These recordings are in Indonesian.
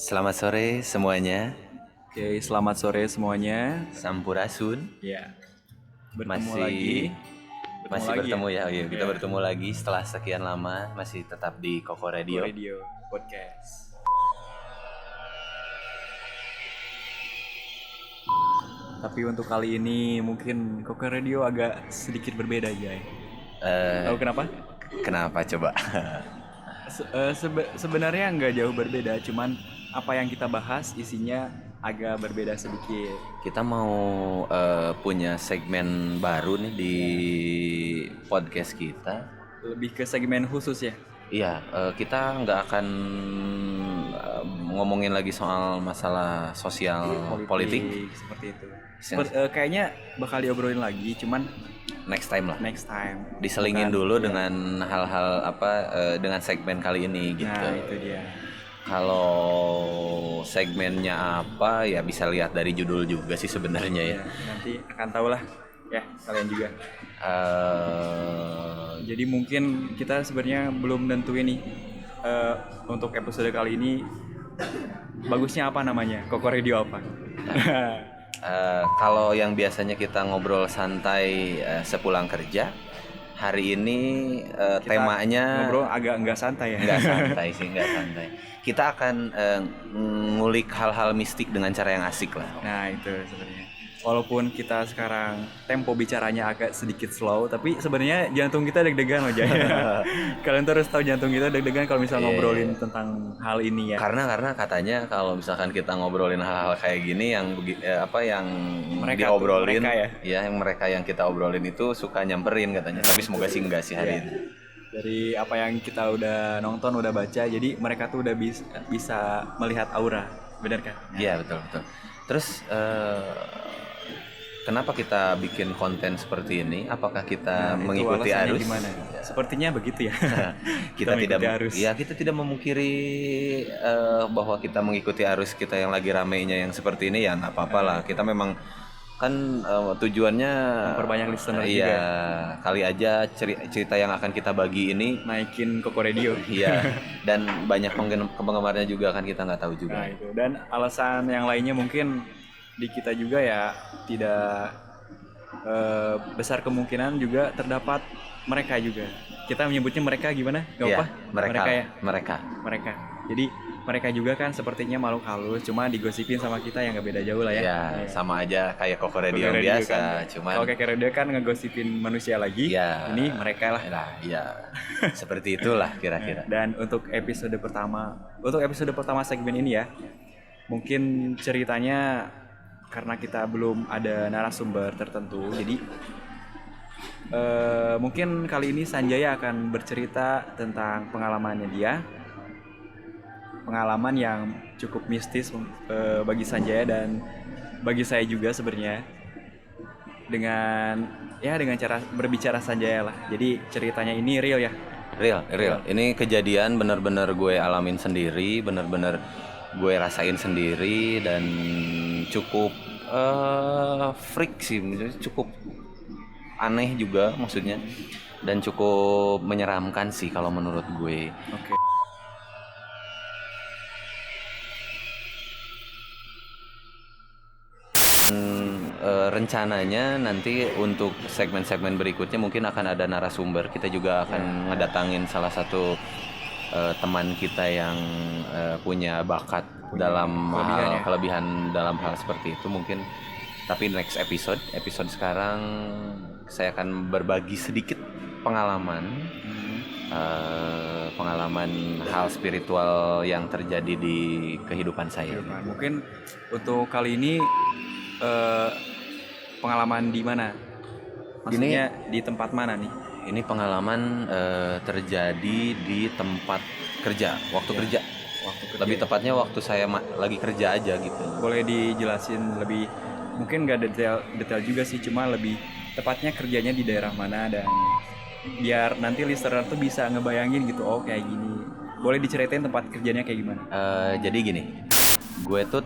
Selamat sore semuanya. Oke, selamat sore semuanya. Sampurasun. Ya, Masih bertemu ya. ya. Oh iya, kita Ya. bertemu lagi setelah sekian lama, masih tetap di Koko Radio. Radio Podcast. Tapi untuk kali ini mungkin Koko Radio agak sedikit berbeda aja. Tahu kenapa? Kenapa coba? Sebenarnya nggak jauh berbeda, cuman apa yang kita bahas isinya agak berbeda sedikit. Kita mau punya segmen baru nih di podcast kita. Lebih ke segmen khusus ya. Iya, kita nggak akan ngomongin lagi soal masalah sosial politik. Seperti itu. Kayaknya bakal diobrolin lagi, cuman Next time lah. next time. Diselingin dulu dengan hal-hal dengan segmen kali ini gitu. Nah, itu dia. Kalau segmennya apa ya bisa lihat dari judul juga sih sebenarnya ya. Nanti akan tahu lah ya kalian juga. Jadi mungkin kita sebenarnya belum nentuin nih untuk episode kali ini bagusnya apa namanya, Koko Radio apa. Kalau yang biasanya kita ngobrol santai sepulang kerja, hari ini temanya ngobrol agak nggak santai ya. nggak santai sih, nggak santai. Kita akan ngulik hal-hal mistik dengan cara yang asik lah. Nah itu sebenarnya. Walaupun kita sekarang tempo bicaranya agak sedikit slow, tapi sebenarnya jantung kita deg-degan loh Jay. Kalian tuh harus tahu jantung kita deg-degan kalau misalnya ngobrolin tentang hal ini ya. Karena katanya kalau misalkan kita ngobrolin hal-hal kayak gini yang diobrolin, yang mereka yang kita obrolin itu suka nyamperin katanya. Tapi semoga sih enggak sih hari ini. Dari apa yang kita udah nonton, udah baca, jadi mereka tuh udah bisa melihat aura, benar kan? Iya betul. Terus kenapa kita bikin konten seperti ini? Apakah kita mengikuti arus? Gimana? Sepertinya begitu ya. kita tidak memungkiri bahwa kita mengikuti arus kita yang lagi ramainya yang seperti ini ya nggak apa-apa lah. Kita memang kan tujuannya memperbanyak listener juga. Iya, kali aja cerita yang akan kita bagi ini naikin Koko Radio. Iya, dan banyak penggemarnya juga kan kita nggak tahu juga. Nah, itu. Dan alasan yang lainnya mungkin di kita juga ya tidak besar kemungkinan juga terdapat mereka juga. Kita menyebutnya mereka gimana? Gak apa? Mereka. Jadi mereka juga kan sepertinya makhluk halus, cuma digosipin sama kita yang gak beda jauh lah ya. Ya, sama aja kayak Koko Radio biasa, kan. Cuman kalau Koko Radio kan ngegosipin manusia lagi, ya, ini mereka lah. Nah, iya. Seperti itulah kira-kira. Dan untuk episode pertama segmen ini ya, mungkin ceritanya karena kita belum ada narasumber tertentu, jadi mungkin kali ini Sanjaya akan bercerita tentang pengalamannya dia. Pengalaman yang cukup mistis bagi Sanjaya dan bagi saya juga sebenarnya, dengan cara berbicara Sanjaya lah. Jadi ceritanya ini real ya. Real. Ini kejadian benar-benar gue alamin sendiri, benar-benar gue rasain sendiri dan cukup freak sih, cukup aneh juga maksudnya dan cukup menyeramkan sih kalau menurut gue. Oke. Rencananya nanti untuk segmen-segmen berikutnya mungkin akan ada narasumber. Kita juga akan ngedatangin salah satu teman kita yang punya bakat dalam kelebihan dalam hal seperti itu mungkin. Tapi next episode sekarang saya akan berbagi sedikit pengalaman hal spiritual yang terjadi di kehidupan saya. Mungkin untuk kali ini pengalaman di mana? Maksudnya di tempat mana nih? Ini pengalaman terjadi di tempat kerja, waktu kerja. Lebih tepatnya waktu saya lagi kerja aja gitu. Boleh dijelasin lebih, mungkin nggak detail juga sih, cuma lebih tepatnya kerjanya di daerah mana, dan biar nanti listener tuh bisa ngebayangin gitu, oh kayak gini. Boleh diceritain tempat kerjanya kayak gimana? Jadi gini, gue tuh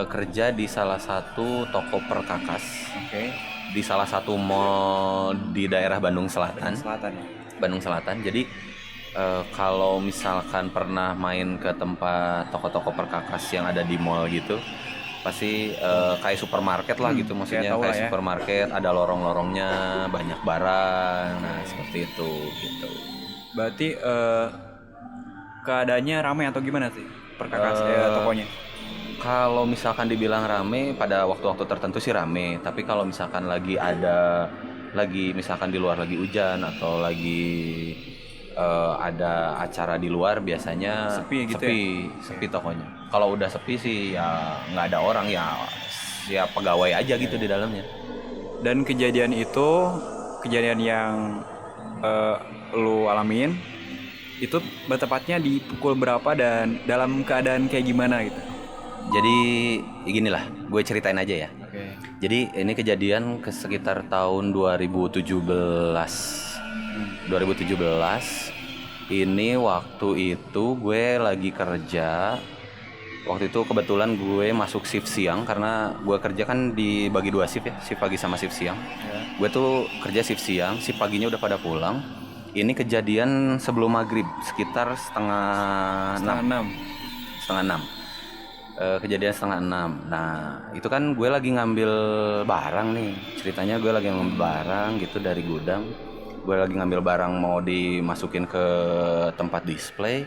kerja di salah satu toko perkakas. Oke. Di salah satu mall di daerah Bandung Selatan. Bandung Selatan ya. Bandung Selatan. Jadi Kalau misalkan pernah main ke tempat toko-toko perkakas yang ada di mall gitu, pasti kayak supermarket lah gitu, maksudnya tahu kayak lah ya. supermarket ada lorong-lorongnya, banyak barang, nah seperti itu gitu. Berarti keadaannya ramai atau gimana sih perkakas tokonya? Kalau misalkan dibilang rame pada waktu-waktu tertentu sih rame, tapi kalau misalkan lagi misalkan di luar lagi hujan atau lagi ada acara di luar, biasanya Sepi gitu sepi tokonya. Kalau udah sepi sih ya nggak ada orang, ya pegawai aja gitu di dalamnya. Dan kejadian itu, kejadian yang lu alamin, itu bertepatnya di pukul berapa dan dalam keadaan kayak gimana gitu? Jadi ginilah, gue ceritain aja ya. Oke. Jadi ini kejadian sekitar tahun 2017. 2017. Ini waktu itu gue lagi kerja. Waktu itu kebetulan gue masuk shift siang karena gue kerja kan dibagi 2 shift ya, shift pagi sama shift siang. Ya. Gue tuh kerja shift siang, shift paginya udah pada pulang. Ini kejadian sebelum maghrib, sekitar setengah enam. Kejadian setengah 6. Nah itu kan gue lagi ngambil barang nih, ceritanya gue lagi ngambil barang gitu dari gudang. Gue lagi ngambil barang mau dimasukin ke tempat display.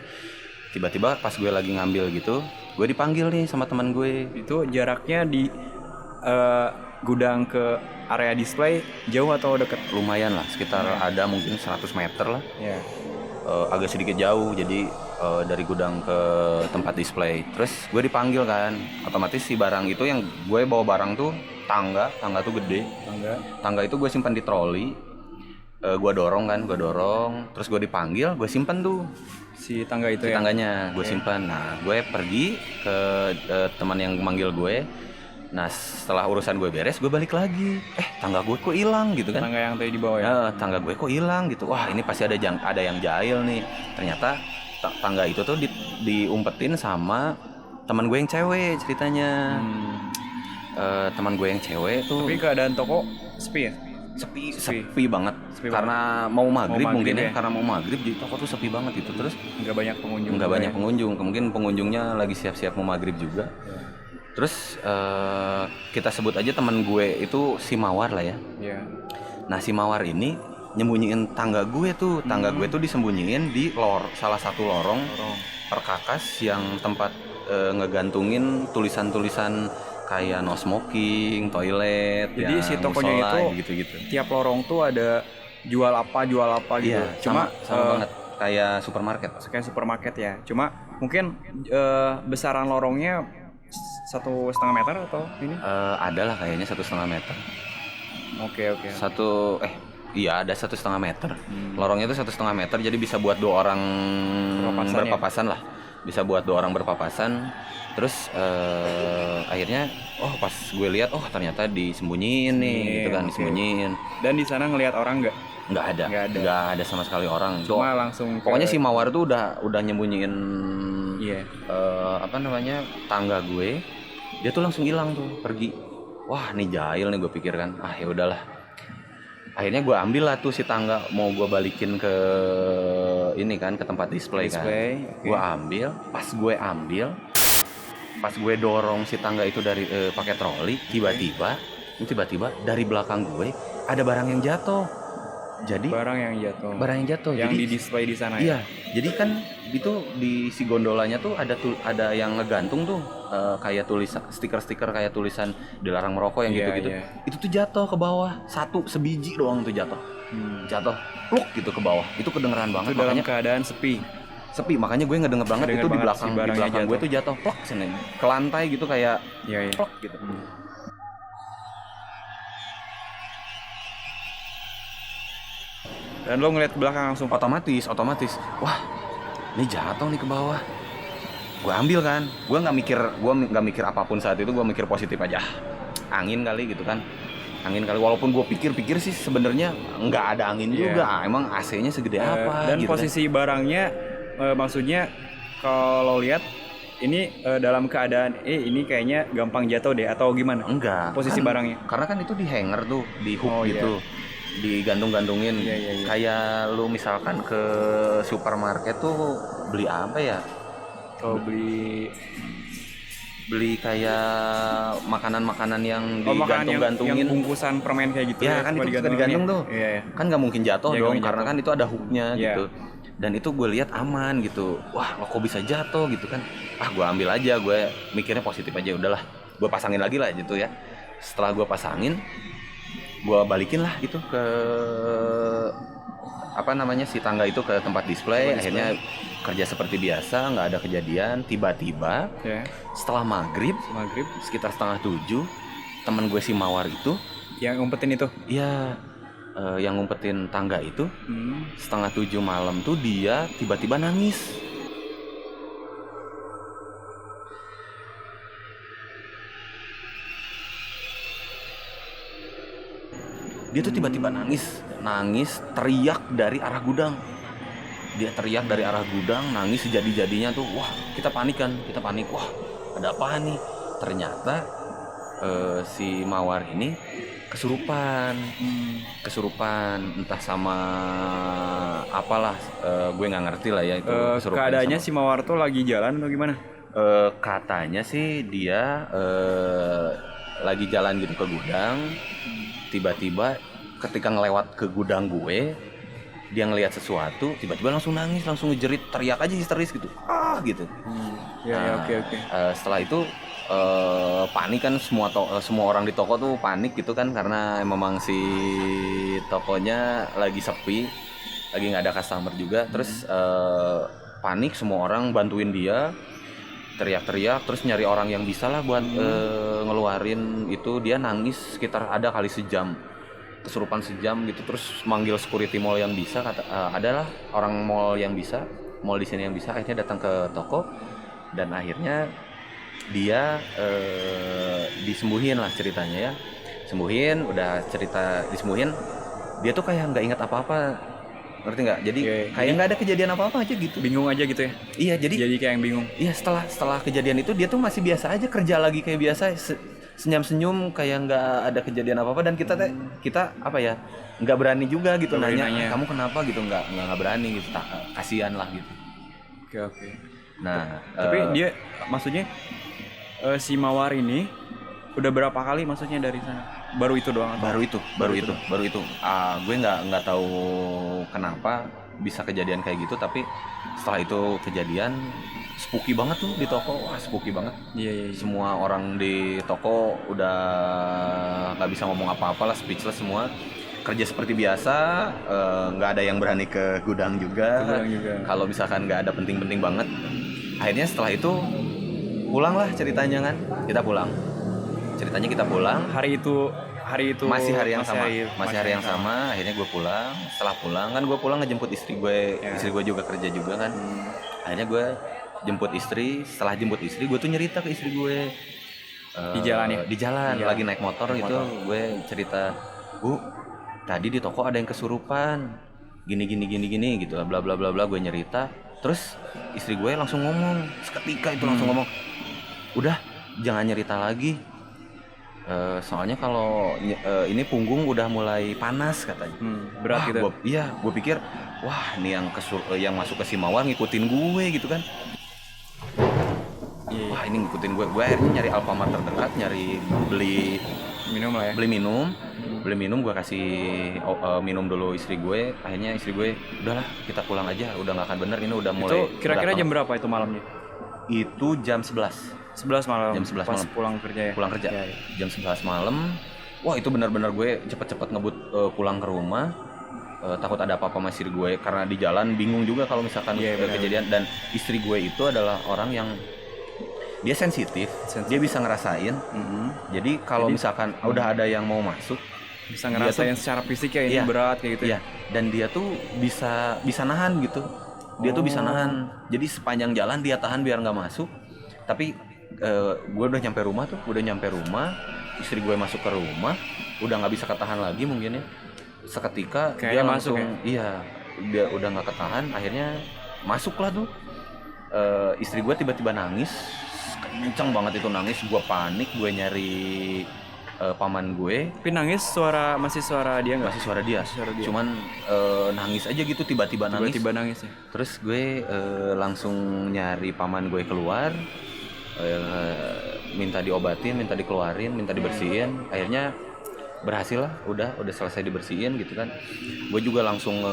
Tiba-tiba pas gue lagi ngambil gitu, gue dipanggil nih sama teman gue. Itu jaraknya di gudang ke area display jauh atau dekat? Lumayan lah, sekitar ada mungkin 100 meter lah. Ya. Agak sedikit jauh, jadi dari gudang ke tempat display. Terus gue dipanggil kan, otomatis si barang itu yang gue bawa barang tuh tangga tuh gede. Tangga itu gue simpan di troli. Gue dorong, terus gue dipanggil, gue simpan tuh Si tangga itu si ya. tangganya, gue simpan. Nah gue pergi ke teman yang manggil gue. Nah setelah urusan gue beres, gue balik lagi. Tangga gue kok hilang gitu kan? Tangga yang tadi di bawah ya. Tangga gue kok hilang gitu. Wah ini pasti ada yang jahil nih. Ternyata tangga itu tuh diumpetin sama teman gue yang cewek ceritanya. Teman gue yang cewek tuh Tapi keadaan toko sepi ya? sepi banget. Sepi Karena mau maghrib mungkin maghrib ya? karena mau maghrib jadi toko tuh sepi banget gitu. Terus Nggak banyak pengunjung. nggak juga banyak ya? pengunjung, mungkin pengunjungnya lagi siap-siap mau maghrib juga. Terus kita sebut aja teman gue itu si Mawar lah ya. Iya. Nah si Mawar ini nyembunyiin tangga gue tuh. Tangga gue tuh disembunyiin di salah satu lorong perkakas yang tempat ngegantungin tulisan-tulisan kayak no smoking, toilet. Jadi ya, si tokonya musola, itu gitu-gitu. tiap lorong tuh ada jual apa gitu. Iya, Cuma sama banget kayak supermarket. kayak supermarket ya. Cuma mungkin besaran lorongnya 1,5 meter atau ini? Adalah kayaknya 1,5 meter. Oke. Iya ada 1,5 meter. Lorongnya itu 1,5 meter, jadi bisa buat 2 orang berpapasan lah. Bisa buat 2 orang berpapasan. Terus akhirnya pas gue lihat ternyata disembunyiin nih gitu kan, disembunyiin. Dan di sana ngelihat orang nggak? Nggak ada sama sekali orang. Cuma langsung pokoknya si Mawar tuh udah nyembunyiin Iya. tangga gue. Dia tuh langsung hilang tuh, pergi. Wah nih jahil nih, gue pikir kan. Ya udahlah. Akhirnya gue ambil lah tuh si tangga, mau gue balikin ke ini kan, ke tempat display. Kan. Okay. Gue ambil, pas gue dorong si tangga itu dari pakai troli, tiba-tiba dari belakang gue ada barang yang jatuh. Jadi barang yang jatuh. Yang jadi, di display di sana iya, jadi kan itu di si gondolanya tuh ada yang ngegantung tuh kayak tulisan stiker-stiker kayak tulisan dilarang merokok yang gitu-gitu. Iya. Itu tuh jatuh ke bawah, sebiji doang tuh jatuh. Jatuh pluk gitu ke bawah. Itu kedengeran banget. Itu dalam makanya keadaan sepi, makanya gue ngedenger banget itu di belakang gue tuh jatuh pluk sini ke lantai gitu kayak pluk gitu. Dan lo ngeliat ke belakang langsung otomatis. Wah, ini jatuh nih ke bawah. Gue ambil kan. Gue nggak mikir apapun saat itu. Gue mikir positif aja. Angin kali gitu kan. Walaupun gue pikir sih sebenarnya nggak ada angin juga. Emang AC-nya segede apa? Dan gitu posisi barangnya, maksudnya kalau lihat ini dalam keadaan ini kayaknya gampang jatuh deh atau gimana? Enggak. Posisi barangnya. Karena kan itu di hanger tuh, di hook gitu. digantung-gantungin. Iya. Kayak lu misalkan ke supermarket tuh beli apa ya? Kalau beli Kayak makanan-makanan yang makanan yang digantung-gantungin. bungkusan permen kayak gitu Ya kan itu suka digantung tuh. Iya. Kan nggak mungkin jatuh Iya, dong nggak karena jatuh. kan itu ada hooknya Iya. gitu. Dan itu gue lihat aman gitu. Wah, kok bisa jatuh gitu kan? Gue ambil aja, gue mikirnya positif aja, udahlah. Gue pasangin lagi lah gitu ya. Setelah gue pasangin, gue balikin lah itu ke apa namanya si tangga itu ke tempat display. Akhirnya kerja seperti biasa, nggak ada kejadian. Tiba-tiba Ya. setelah maghrib sekitar 6:30, teman gue si Mawar itu Yang ngumpetin itu. ya yang ngumpetin tangga itu 6:30 malam tuh dia tiba-tiba nangis. Dia tuh tiba-tiba nangis teriak dari arah gudang. Dia teriak dari arah gudang, nangis sejadi-jadinya tuh. Wah, kita panik. Wah, ada apa nih? Ternyata si Mawar ini kesurupan entah sama apalah, gue nggak ngerti lah ya itu kesurupan. Keadaannya si Mawar tuh lagi jalan atau gimana? Katanya sih dia lagi jalan gitu ke gudang. Tiba-tiba ketika ngelewat ke gudang gue, dia ngelihat sesuatu, tiba-tiba langsung nangis, langsung ngejerit, teriak aja histeris gitu, gitu. Oke. Setelah itu panik kan, semua orang di toko tuh panik gitu kan, karena memang si tokonya lagi sepi, lagi nggak ada customer juga. Terus panik, semua orang bantuin dia, teriak-teriak, terus nyari orang yang bisa lah buat ngeluarin itu. Dia nangis sekitar ada kali sejam, kesurupan sejam gitu. Terus manggil security mall yang bisa, adalah orang mall di sini yang bisa. Akhirnya datang ke toko dan akhirnya dia disembuhin lah ceritanya ya. Disembuhin, dia tuh kayak nggak ingat apa-apa, ngerti nggak? Jadi kayak nggak ada kejadian apa-apa aja gitu. Bingung aja gitu ya? Iya, jadi kayak yang bingung. Iya, setelah kejadian itu dia tuh masih biasa aja, kerja lagi kayak biasa, senyum-senyum kayak nggak ada kejadian apa-apa. Dan kita apa ya, nggak berani juga gitu nanya, kamu kenapa gitu, nggak berani gitu, kasihan lah gitu. Oke. Nah, tapi dia maksudnya si Mawar ini udah berapa kali maksudnya dari sana? Baru itu doang? Baru itu. Gue nggak tahu kenapa bisa kejadian kayak gitu, tapi setelah itu kejadian spooky banget tuh di toko. Wah, spooky banget. Iya. Semua orang di toko udah nggak bisa ngomong apa-apa lah, speechless semua. Kerja seperti biasa, nggak ada yang berani ke gudang juga. Kalau misalkan nggak ada penting-penting banget. Akhirnya setelah itu pulang lah ceritanya kan. Kita pulang. Hari itu masih hari yang sama. Akhirnya gue pulang. Setelah pulang kan gue pulang ngejemput istri gue. Istri gue juga kerja juga kan. Akhirnya gue jemput istri. Setelah jemput istri, gue tuh nyerita ke istri gue di jalan ya? Di jalan lagi naik motor gitu. Gue cerita, Bu, tadi di toko ada yang kesurupan, gini gitu, bla bla bla bla. Gue nyerita. Terus istri gue langsung ngomong, seketika itu langsung ngomong, udah jangan nyerita lagi. Soalnya kalau ini punggung udah mulai panas katanya. Berat gitu. Gue pikir, wah ini yang masuk ke si Mawar ngikutin gue gitu kan. Wah ini ngikutin gue. Gue akhirnya nyari Alfamart terdekat, beli minum lah ya. Beli minum, gue kasih minum dulu istri gue. Akhirnya istri gue, udahlah kita pulang aja, udah nggak akan bener, ini udah mulai. Itu kira-kira jam berapa itu malamnya? Itu jam 11 malam. Jam 11 pas malam. Pulang kerja ya? Jam 11 malam. Wah itu benar-benar gue cepet-cepet ngebut pulang ke rumah. Takut ada apa-apa sama istri gue, karena di jalan bingung juga kalau misalkan kejadian. Dan istri gue itu adalah orang yang dia sensitif. Dia bisa ngerasain. Jadi kalau misalkan udah ada yang mau masuk, bisa ngerasain secara fisik ya, ini berat kayak gitu. Iya. Dan dia tuh bisa nahan gitu. Dia tuh bisa nahan. Jadi sepanjang jalan dia tahan biar nggak masuk. Tapi gue udah nyampe rumah, istri gue masuk ke rumah, udah nggak bisa ketahan lagi mungkin ya. Seketika kayaknya dia langsung masuk ya? Iya, dia udah nggak ketahan, akhirnya masuklah tuh. Istri gue tiba-tiba nangis, kenceng banget itu nangis. Gue panik, gue nyari paman gue, Tapi nangis masih suara dia nggak? masih suara dia. Suara dia. Cuman nangis aja gitu, tiba-tiba nangis. Tiba-tiba nangis ya. Terus gue langsung nyari paman gue keluar, minta diobatin, minta dikeluarin, minta dibersihin. Akhirnya berhasil lah, udah selesai dibersihin gitu kan. Gue juga langsung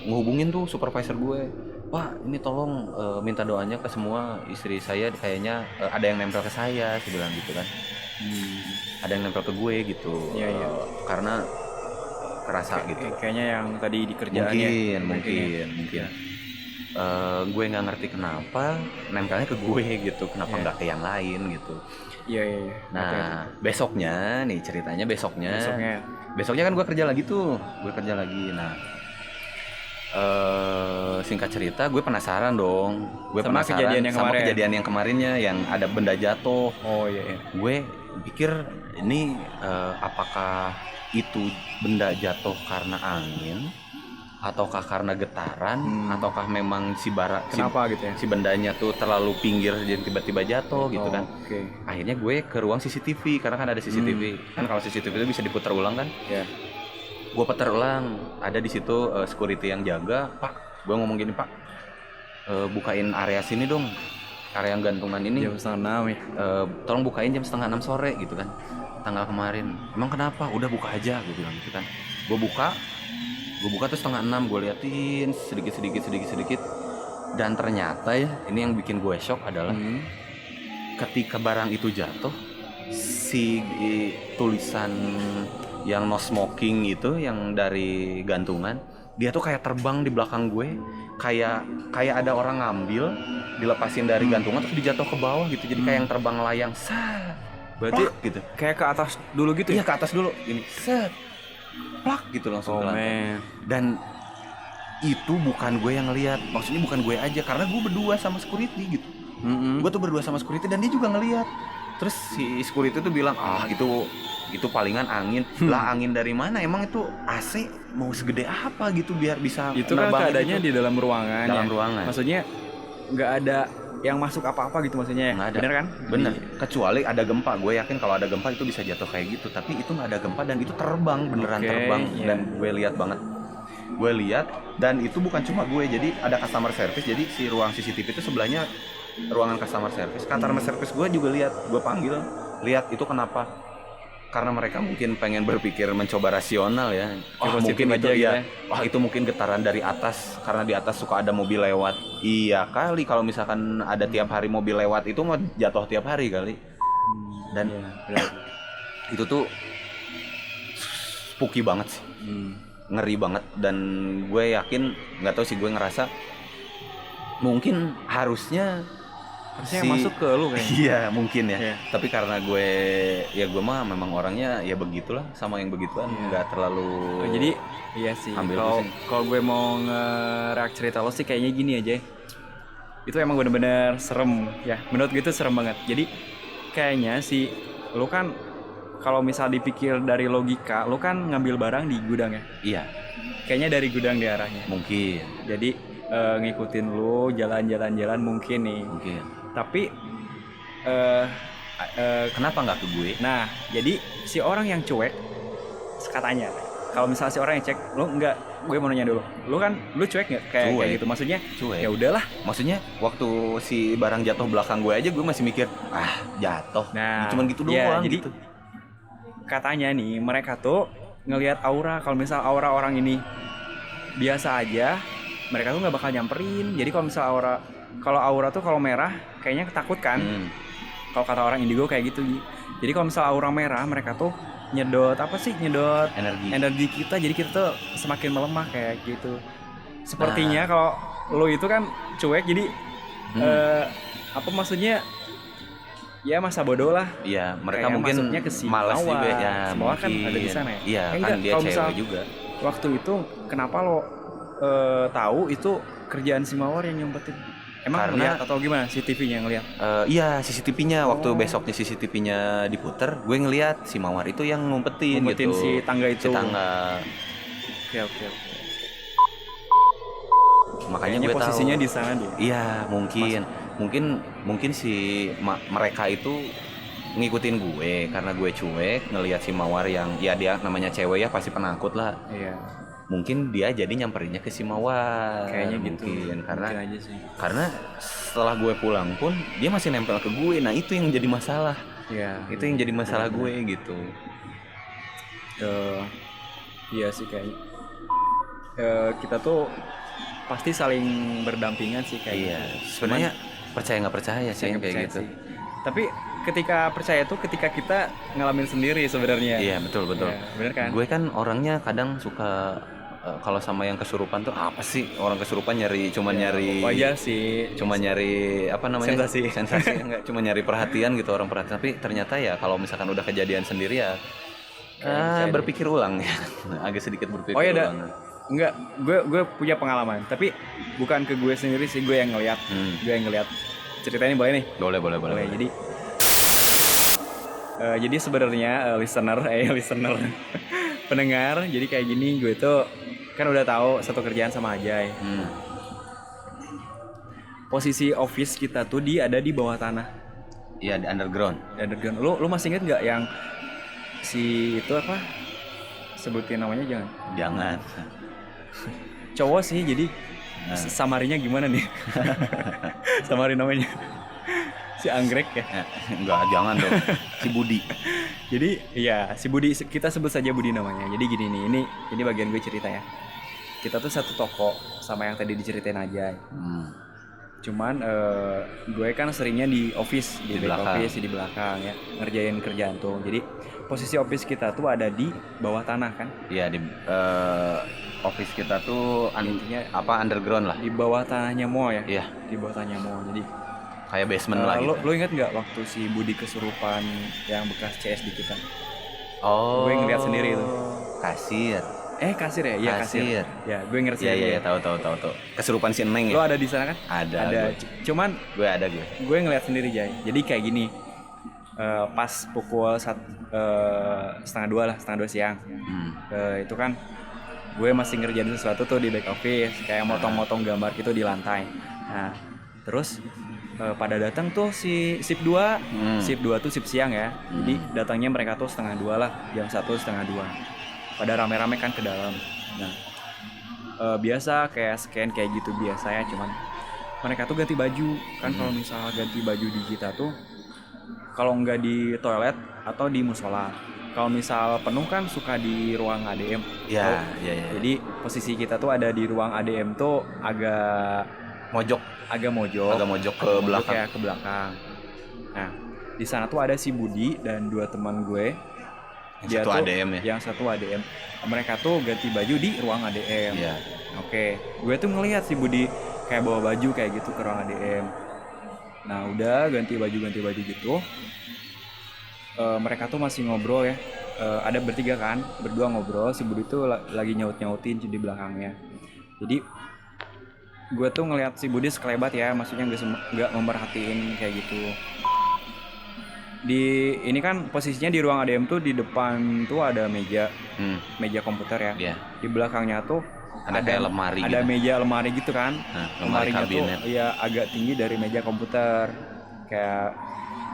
ngehubungin tuh supervisor gue, Pak ini tolong minta doanya ke semua istri saya, kayaknya ada yang nempel ke saya, saya bilang gitu kan. Ada yang nempel ke gue gitu. Iya. Karena kerasa gitu. Kayaknya yang tadi di kerjaannya. Mungkin. Gue nggak ngerti kenapa nempelnya ke gue gitu, kenapa nggak ke yang lain gitu. Iya. Nah, besoknya nih ceritanya besoknya kan gue kerja lagi. Nah, singkat cerita gue penasaran dong. Sama Kejadian yang kemarinnya yang ada benda jatuh. Oh iya. Gue pikir ini apakah itu benda jatuh karena angin ataukah karena getaran, ataukah memang Kenapa gitu ya? si bendanya tuh terlalu pinggir jadi tiba-tiba jatuh gitu kan. Oke. Akhirnya gue ke ruang CCTV karena kan ada CCTV. Kan kalau CCTV itu bisa diputar ulang kan? Ya. Gue putar ulang, ada di situ security yang jaga. Pak, gue ngomong gini, Pak, bukain area sini dong, area yang gantungan ini. Jam 5:30 ya. Tolong bukain jam 5:30 sore gitu kan. Tanggal kemarin. Emang kenapa? Udah buka aja, gue bilang gitu kan. Gue buka tuh 5:30, gue liatin sedikit. Dan ternyata ya, ini yang bikin gue shock adalah ketika barang itu jatuh, si tulisan yang no smoking itu yang dari gantungan, dia tuh kayak terbang di belakang gue, kayak ada orang ngambil, dilepasin dari gantungan terus dijatuh ke bawah gitu. Jadi kayak yang terbang layang, berarti gitu. Kayak ke atas dulu gitu Iya, ya? ke atas dulu, ini plak gitu langsung ke lantai. Dan itu bukan gue yang ngelihat, maksudnya bukan gue aja, karena gue berdua sama security gitu. Gue tuh berdua sama security dan dia juga ngelihat. Terus si security tuh bilang, itu palingan angin. Lah angin dari mana? Emang itu AC mau segede apa gitu biar bisa Itu kan keadaannya gitu. di dalam ruangan. Dalam ya? ruangan. Maksudnya nggak ada yang masuk apa-apa gitu maksudnya ya? Nggak ada. Bener kan? Bener. Kecuali ada gempa. Gue yakin kalau ada gempa itu bisa jatuh kayak gitu. Tapi itu nggak ada gempa dan itu terbang, beneran terbang. Iya. Dan gue lihat banget. Gue lihat dan itu bukan cuma gue. Jadi ada customer service. Jadi si ruang CCTV itu sebelahnya ruangan customer service. Customer service gue juga lihat. Gue panggil, lihat itu kenapa? Karena mereka mungkin pengen berpikir mencoba rasional ya. Mungkin aja itu gitu ya. Wah, itu mungkin getaran dari atas karena di atas suka ada mobil lewat. Iya kali, kalau misalkan ada tiap hari mobil lewat itu mah jatuh tiap hari kali. Dan itu tuh spooky banget sih. Ngeri banget, dan gue yakin, nggak tahu sih, gue ngerasa mungkin harusnya yang masuk ke lu kayaknya. Iya mungkin ya. Iya. Tapi karena gue mah memang orangnya ya begitulah, sama yang begituan, nggak terlalu. Jadi iya sih. Kalau gue mau nge-react cerita lo sih kayaknya gini aja. Itu emang bener-bener serem ya. Menurut gue itu serem banget. Jadi kayaknya sih lo kan kalau misal dipikir dari logika, lo kan ngambil barang di gudang ya. Iya. Kayaknya dari gudang di arahnya. Mungkin. Jadi ngikutin lo jalan-jalan mungkin nih. Mungkin. Tapi kenapa nggak ke gue? nah, jadi si orang yang cuek katanya, kalau misalnya si orang yang cek, lo enggak, gue mau nanya dulu, lu cuek nggak kayak gitu? Maksudnya cuek. Ya udahlah. Maksudnya waktu si barang jatuh belakang gue aja gue masih mikir jatuh. Nah, cuman gitu ya, doang. Jadi gitu. Katanya nih mereka tuh ngelihat aura. Kalau misal aura orang ini biasa aja, mereka tuh nggak bakal nyamperin. Jadi kalau misal aura tuh kalau merah kayaknya ketakutkan. Kalau kata orang indigo kayak gitu. Jadi kalau misal aura merah, mereka tuh nyedot energi kita, jadi kita tuh semakin melemah kayak gitu. Sepertinya kalau lo itu kan cuek, jadi apa maksudnya ya masa bodoh lah. Iya, mereka kayak mungkin malas juga ya. Semua kan ada di sana ya. Iya, kan dia cewek juga. Waktu itu kenapa lo tahu itu kerjaan si Mawar yang nyumpetin? Emang karena ngeliat atau gimana CCTV-nya yang ngeliat? Iya, CCTV-nya waktu besoknya CCTV-nya diputer, gue ngeliat si Mawar itu yang ngumpetin gitu. Si tangga itu. Si tangga. Oke. Makanya gue posisinya tahu. Di sana dia. Iya, mungkin si mereka itu ngikutin gue karena gue cuek ngelihat si Mawar yang ya dia namanya cewek ya pasti penakut lah. Iya. Mungkin dia jadi nyamperinnya ke si Mawar. Kayaknya gitu. Mungkin karena Mungkin aja sih. karena setelah gue pulang pun dia masih nempel ke gue. Nah, itu yang jadi masalah. Iya. Itu yang jadi masalah gue gitu. Iya sih kayak kita tuh pasti saling berdampingan sih kayak Iya, gitu. sebenarnya percaya nggak percaya sih Saya kayak percaya gitu. sih. Tapi ketika percaya tuh ketika kita ngalamin sendiri sebenarnya. Iya, betul. Iya, bener kan? Gue kan orangnya kadang suka kalau sama yang kesurupan tuh apa sih orang kesurupan nyari nyari wajar sih. cuma nyari apa namanya Sensasi. enggak cuma nyari perhatian gitu orang perhatian, tapi ternyata ya kalau misalkan udah kejadian sendiri ya berpikir ulang ya. Agak sedikit berpikir Oh iya, ulang. enggak, gue punya pengalaman, tapi bukan ke gue sendiri sih, gue yang ngeliat. Gue yang ngeliat. Ceritanya boleh nih? Boleh. Jadi sebenarnya listener pendengar, jadi kayak gini, gue tuh kan udah tahu satu kerjaan sama Ajay. Posisi office kita tuh ada di bawah tanah. Iya, di underground. Lu masih inget nggak yang si itu apa? Sebutin namanya jangan. Cowok sih, jadi samarinya gimana nih? Samarin namanya. Si anggrek ya. Enggak, jangan dong. Si Budi. Jadi ya si Budi, kita sebut saja Budi namanya. Jadi gini nih, ini bagian gue cerita ya. Kita tuh satu toko sama yang tadi diceritain aja. Cuman gue kan seringnya di office, di back office, di belakang ya, ngerjain kerjaan tuh. Jadi posisi office kita tuh ada di bawah tanah kan? Iya, di office kita tuh intinya underground lah. Di bawah tanahnya mall ya? Iya, di bawah tanahnya mall. Jadi kayak basement lah gitu. Lo inget nggak waktu si Budi kesurupan yang bekas CS di kita? Oh, gue ngeliat sendiri itu. Kasir ya? Iya, kasir. Ya, gue ngeliat sendiri. Iya, tahu. Kesurupan si Neng Lo ya? ada di sana kan? Ada. Cuman gue ngeliat sendiri, Jay. Jadi kayak gini. Pas pukul 1:30 siang. Itu kan gue masih ngerjain sesuatu tuh di back office, kayak motong-motong gambar gitu di lantai. Nah, terus pada datang tuh si shift 2. Shift 2 tuh shift siang ya. Jadi datangnya mereka tuh 1:30 lah, jam 1:30. Pada rame-rame kan ke dalam. Nah, biasa kayak scan kayak gitu biasa ya, cuman mereka tuh ganti baju. Kan kalau misalnya ganti baju di kita tuh kalau nggak di toilet atau di musola. Kalau misal penuh kan suka di ruang ADM. Iya. Jadi posisi kita tuh ada di ruang ADM tuh agak mojok ke belakang. Kayak ke belakang. Nah, di sana tuh ada si Budi dan 2 teman gue. Yang satu ADM ya. Yang satu ADM. Mereka tuh ganti baju di ruang ADM. Iya. Oke, gue tuh ngelihat si Budi kayak bawa baju kayak gitu ke ruang ADM. Nah, udah ganti baju gitu. Mereka tuh masih ngobrol ya. Ada bertiga kan, berdua ngobrol. Si Budi tuh lagi nyautin di belakangnya. Jadi gue tuh ngelihat si Budi sekelebat ya, maksudnya nggak memerhatiin kayak gitu. Ini kan posisinya di ruang ADM tuh di depan tuh ada meja komputer ya. Yeah. Di belakangnya tuh ada kayak lemari. Ada gitu. Meja lemari gitu kan. Lemarinya kabinet. Tuh ya agak tinggi dari meja komputer. Kayak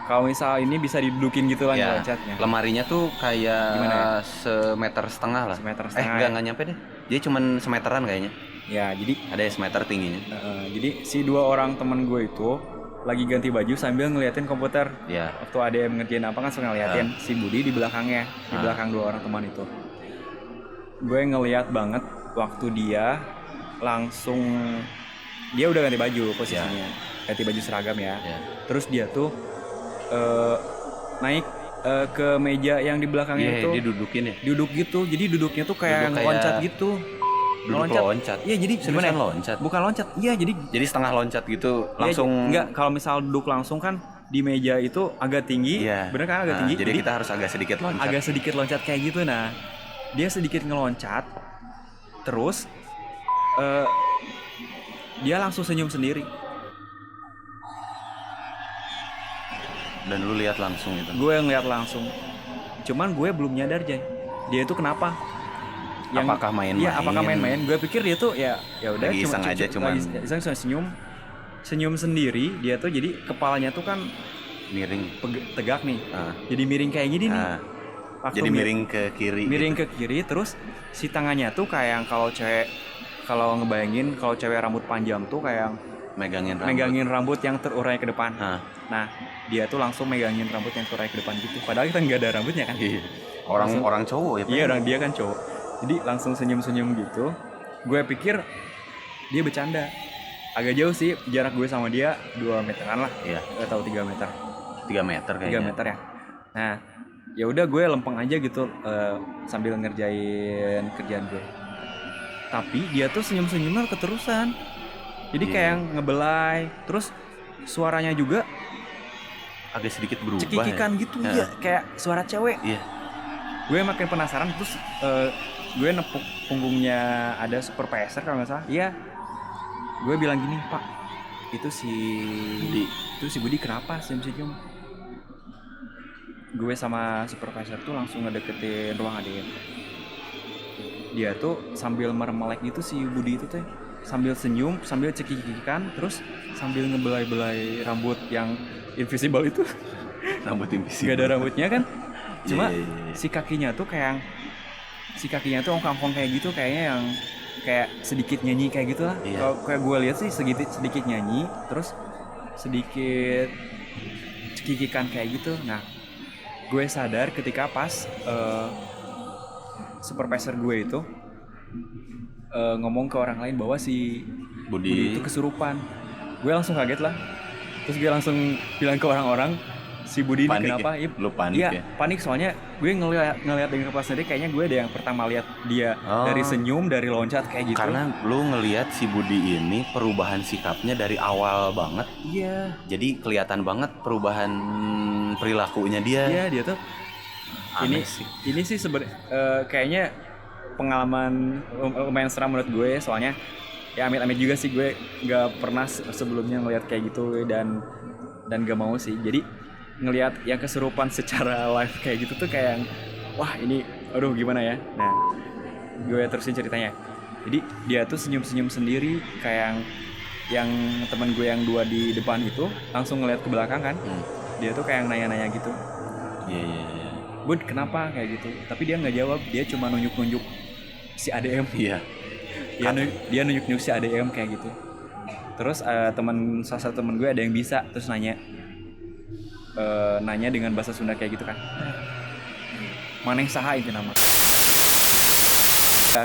kalau misal ini bisa didudukin gitu lah loncatnya. Lemarinya tuh kayak gimana ya? Semeter setengah lah. Enggak nyampe deh. Dia cuman semeteran kayaknya. Ya, jadi ada semeter tingginya. Jadi si 2 orang temen gue itu lagi ganti baju sambil ngeliatin komputer. Iya. Waktu ada yang ngerjain apa kan suka ngeliatin si Budi di belakangnya, di belakang 2 orang teman itu. Gue ngeliat banget waktu dia udah ganti baju posisinya, ganti baju seragam ya. Terus dia tuh naik ke meja yang di belakangnya itu. Dia dudukin ya. Duduk gitu, jadi duduknya tuh kayak loncat gitu. Loncat. Iya, jadi gimana yang loncat? Bukan loncat. Iya, jadi setengah loncat gitu langsung. Enggak, kalau misal duduk langsung kan di meja itu agak tinggi. Iya. Bener kan agak tinggi. Jadi kita harus agak sedikit loncat. Agak sedikit loncat kayak gitu. Nah, dia sedikit ngeloncat. Terus dia langsung senyum sendiri. Dan lu lihat langsung gitu. Gue ngeliat langsung. Cuman gue belum nyadar, Jay. Dia itu kenapa? Apakah main-main? Iya, apakah main-main? Gue pikir dia tuh ya udah iseng senyum sendiri. Dia tuh jadi kepalanya tuh kan Miring. tegak nih. Ah. Jadi miring kayak gini nih. Ah. Waktu Jadi miring ke kiri. miring gitu. ke kiri, terus si tangannya tuh kayak yang kalau ngebayangin kalau cewek rambut panjang tuh kayak yang megangin rambut yang terurai ke depan. Ah. Nah, dia tuh langsung megangin rambut yang terurai ke depan gitu. Padahal kita nggak ada rambutnya kan. Iya. Orang cowok ya. Iya, dia kan cowok. Jadi langsung senyum-senyum gitu. Gue pikir dia bercanda. Agak jauh sih jarak gue sama dia 2 meteran lah. Iya. Atau 3 meter. 3 meter kayaknya. 3 meter ya. Nah, ya udah gue lempeng aja gitu sambil ngerjain kerjaan gue. Tapi dia tuh senyum-senyumnya keterusan. Jadi kayak yang ngebelai. Terus suaranya juga Agak sedikit berubah. cekikikan gitu ya, kayak suara cewek. Iya. Gue makin penasaran, terus gue nepuk punggungnya ada supervisor kalau nggak salah. Iya. Gue bilang gini, Pak, itu si Budi kenapa senyum-senyum? Gue sama supervisor tuh langsung ngedeketin ruang ADM. Dia tuh sambil meremelek gitu si Budi itu teh, sambil senyum, sambil cekikikan, terus sambil ngebelai-belai rambut yang invisible itu. Rambut invisible. Gak ada rambutnya kan? Cuma Iya. si kakinya tuh ongkang-ongkang kayak gitu, kayaknya yang kayak sedikit nyanyi kayak gitulah. Iya. Kalau kayak gue lihat sih sedikit nyanyi, terus sedikit cekikikan kayak gitu. Nah, gue sadar ketika pas supervisor gue itu ngomong ke orang lain bahwa si Budi itu kesurupan. Gue langsung kaget lah. Terus gue langsung bilang ke orang-orang, si Budi ini kenapa? Ya? Lu panik ya? Ya? Panik soalnya gue ngeliat dengan kepala sendiri, kayaknya gue ada yang pertama lihat dia dari senyum, dari loncat kayak gitu. Karena lu ngelihat si Budi ini perubahan sikapnya dari awal banget. Iya. Jadi kelihatan banget perubahan perilakunya dia. Iya, dia tuh ini sih kayaknya pengalaman lumayan seram menurut gue, soalnya ya amit-amit juga sih, gue nggak pernah sebelumnya ngeliat kayak gitu dan gak mau sih. Jadi ngelihat yang kesurupan secara live kayak gitu tuh kayak wah ini aduh gimana ya. Nah, gue terusin ceritanya. Jadi dia tuh senyum-senyum sendiri, kayak yang teman gue yang 2 di depan itu langsung ngeliat ke belakang kan. Dia tuh kayak nanya-nanya gitu. Iya. Bud kenapa kayak gitu, tapi dia nggak jawab, dia cuma nunjuk-nunjuk si ADM. Iya. Dia nunjuk-nunjuk si ADM kayak gitu. Terus salah satu temen gue ada yang bisa, terus nanya dengan bahasa Sunda kayak gitu kan, maneh saha itu nama,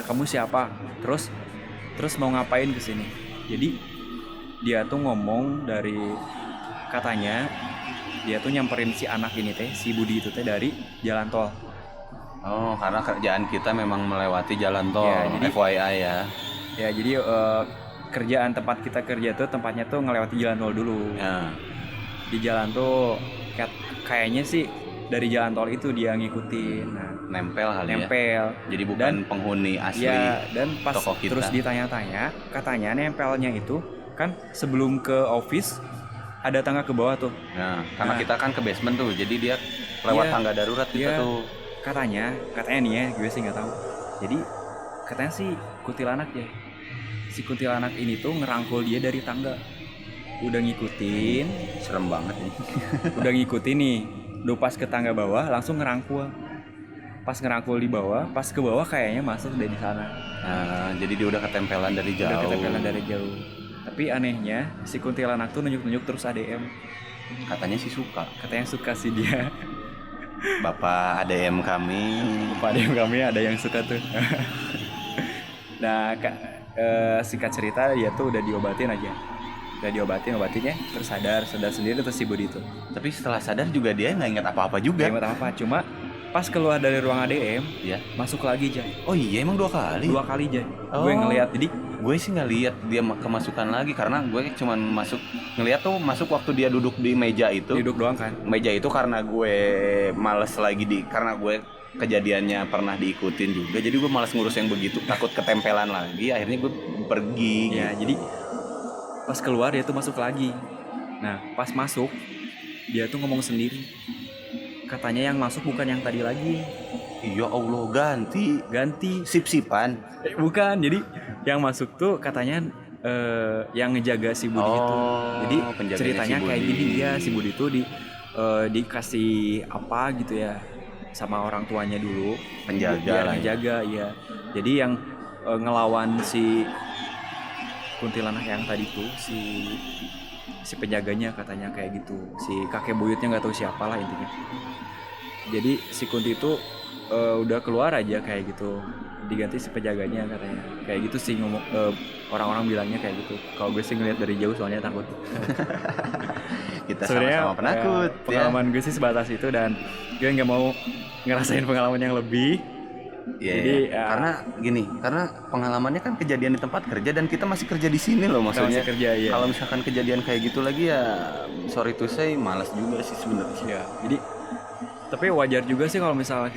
kamu siapa, terus mau ngapain kesini. Jadi dia tuh ngomong dari katanya dia tuh nyamperin si anak ini teh, si Budi itu teh dari jalan tol. Oh, karena kerjaan kita memang melewati jalan tol. Ya, jadi FYI ya. Ya, jadi kerjaan tempat kita kerja tuh tempatnya tuh ngelewati jalan tol dulu. Ya. Di jalan tuh kayaknya sih dari jalan tol itu dia ngikutin. Nah, Nempel kali nempel. Ya. Jadi bukan penghuni asli. Ya, dan pas toko kita. Terus ditanya-tanya, katanya nempelnya itu kan sebelum ke office ada tangga ke bawah tuh. Nah, karena kita kan ke basement tuh, jadi dia lewat tangga darurat kita tuh. Katanya nih ya, gue sih nggak tahu. Jadi katanya sih kuntilanak ya. Si kuntilanak ini tuh ngerangkul dia dari tangga. Udah ngikutin, Serem banget nih. udah ngikutin nih. Udah pas ke tangga bawah langsung ngerangkul. Pas ngerangkul di bawah, pas ke bawah kayaknya masuk dari sana. Nah, jadi dia udah ketempelan dari jauh. Udah ketempelan dari jauh. Tapi anehnya si kuntilanak tuh nunjuk-nunjuk terus ADM. Katanya sih suka. Katanya suka sih dia. Bapak ADM kami. Bapak ADM kami ada yang suka tuh. Nah, singkat cerita dia tuh udah diobatin aja. Udah obatinnya terus sadar sendiri terus si Budi itu. Tapi setelah sadar juga dia nggak ingat apa-apa juga. Gak ingat apa-apa, cuma pas keluar dari ruang ADM, ya. Masuk lagi Jay. Oh iya, emang 2 kali? 2 kali Jay. Oh. Gue ngelihat, jadi gue sih nggak lihat dia kemasukan lagi karena gue cuma ngelihat tuh masuk waktu dia duduk di meja itu. Duduk doang kan. Meja itu karena gue males lagi karena gue kejadiannya pernah diikutin juga, jadi gue malas ngurus yang begitu, takut ketempelan lagi, akhirnya gue pergi. Ya, jadi pas keluar dia tuh masuk lagi. Nah, pas masuk dia tuh ngomong sendiri. Katanya yang masuk bukan yang tadi lagi. Ya Allah, ganti sip-sipan. Bukan, jadi yang masuk tuh katanya yang ngejaga si Budi itu. Jadi ceritanya si kayak gini, dia si Budi tuh dikasih apa gitu ya sama orang tuanya dulu, Penjaga biar lah ya. ngejaga ya. Jadi yang ngelawan si kuntilanak yang tadi tuh si penjaganya katanya kayak gitu, si kakek buyutnya nggak tahu siapa lah intinya. Jadi si Kunti itu udah keluar aja kayak gitu, diganti si penjaganya katanya kayak gitu sih ngomong, orang-orang bilangnya kayak gitu. Kalau gue sih ngeliat dari jauh soalnya takut. Kita Sebenarnya sama-sama penakut ya. pengalaman gue sih sebatas itu dan gue nggak mau ngerasain pengalaman yang lebih. Iya, Jadi, iya. Karena gini, karena pengalamannya kan kejadian di tempat kerja dan kita masih kerja di sini loh, maksudnya. masih kerja, iya. Kalau misalkan kejadian kayak gitu lagi ya sorry to say malas juga sih sebenarnya. Ya, jadi tapi wajar juga sih kalau misalnya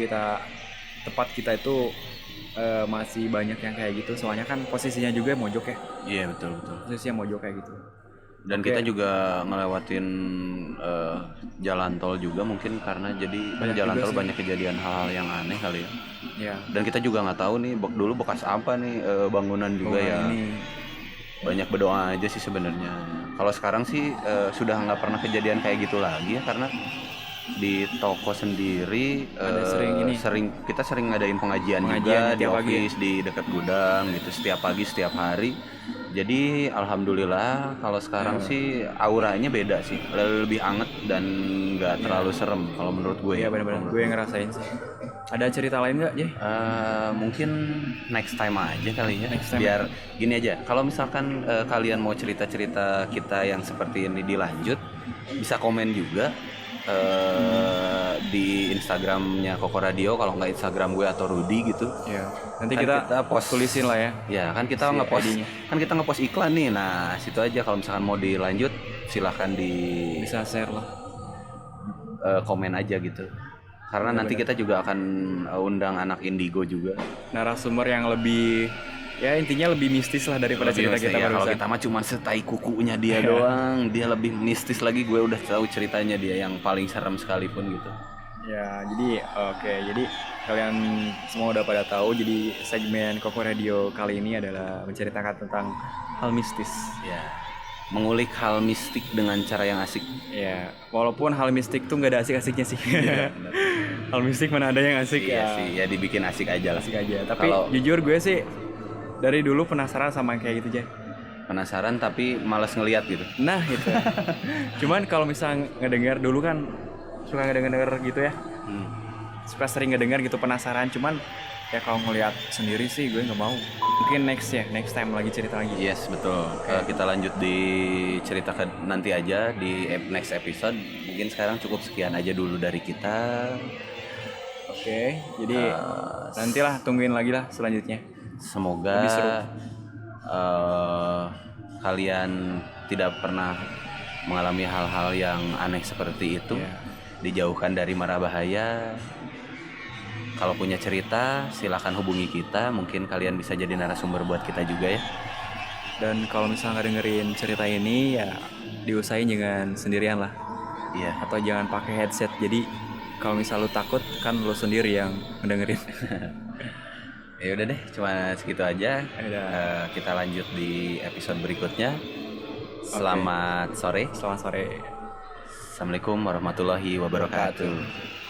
tempat kita itu masih banyak yang kayak gitu, soalnya kan posisinya juga mojok ya, Iya, betul betul. posisinya mojok kayak gitu. Dan Oke. kita juga ngelewatin jalan tol juga mungkin karena jadi Banyak jalan juga tol sih. banyak kejadian hal-hal yang aneh kali ya. Ya, Dan kita juga nggak tahu nih dulu bekas apa nih bangunan juga ya. bangunan ini Banyak berdoa aja sih sebenarnya. Kalau sekarang sih sudah nggak pernah kejadian kayak gitu lagi ya, karena di toko sendiri Ada sering kita sering ngadain pengajian juga Pengajian di tiap pagi. office di dekat gudang gitu setiap pagi setiap hari. Jadi alhamdulillah kalau sekarang sih auranya beda sih, lebih anget dan nggak terlalu serem kalau menurut gue. Iya benar-benar gue ngerasain sih. Ada cerita lain nggak, Jay? Mungkin next time aja kali ya. Next time. Biar gini aja, kalau misalkan kalian mau cerita-cerita kita yang seperti ini dilanjut, bisa komen juga di Instagramnya Koko Radio, kalau nggak Instagram gue atau Rudy gitu. Iya. Nanti Kan kita kita post- tulisin lah ya. Ya kan kita Si ngepost, ID-nya. kan kita ngepost iklan nih. Nah situ aja kalau misalkan mau dilanjut silahkan di Bisa share lah. komen aja gitu. Karena nanti kita juga akan undang anak Indigo juga. Narasumber yang lebih, ya intinya lebih mistis lah daripada cerita kita Ya, kalau barusan. kita mah cuma setai kukunya dia doang, dia lebih mistis lagi. Gue udah tahu ceritanya dia yang paling serem sekalipun gitu. Ya, jadi oke, jadi kalian semua udah pada tahu. Jadi segmen Koko Radio kali ini adalah menceritakan tentang hal mistis. Ya, mengulik hal mistik dengan cara yang asik. Ya, walaupun hal mistik tuh nggak ada asik-asiknya sih. Hal mistik mana ada yang asik Iya ya. sih, ya dibikin asik aja lah. Asik aja. Tapi Kalau- jujur gue sih dari dulu penasaran sama yang kayak gitu aja. Penasaran tapi malas ngeliat gitu. Nah itu. Cuman kalau misalnya ngedengar dulu kan suka ngedenger gitu ya. Suka sering ngedengar gitu, penasaran. Cuman ya kalau ngeliat sendiri sih gue nggak mau. Mungkin next time lagi cerita lagi. Yes, betul. Kita lanjut di cerita nanti aja di next episode. Mungkin sekarang cukup sekian aja dulu dari kita. Oke, jadi nantilah tungguin lagi lah selanjutnya. Semoga Lebih seru. kalian tidak pernah mengalami hal-hal yang aneh seperti itu. Iya. Dijauhkan dari mara bahaya. Kalau punya cerita, silakan hubungi kita. Mungkin kalian bisa jadi narasumber buat kita juga ya. Dan kalau misalnya nggak dengerin cerita ini ya diusahain jangan sendirian lah. Iya. Atau jangan pakai headset. Jadi kalau misal lu takut kan lu sendiri yang ngedengerin. Ya udah deh, cuma segitu aja. Udah. Kita lanjut di episode berikutnya. Selamat sore. Selamat sore. Assalamualaikum warahmatullahi wabarakatuh.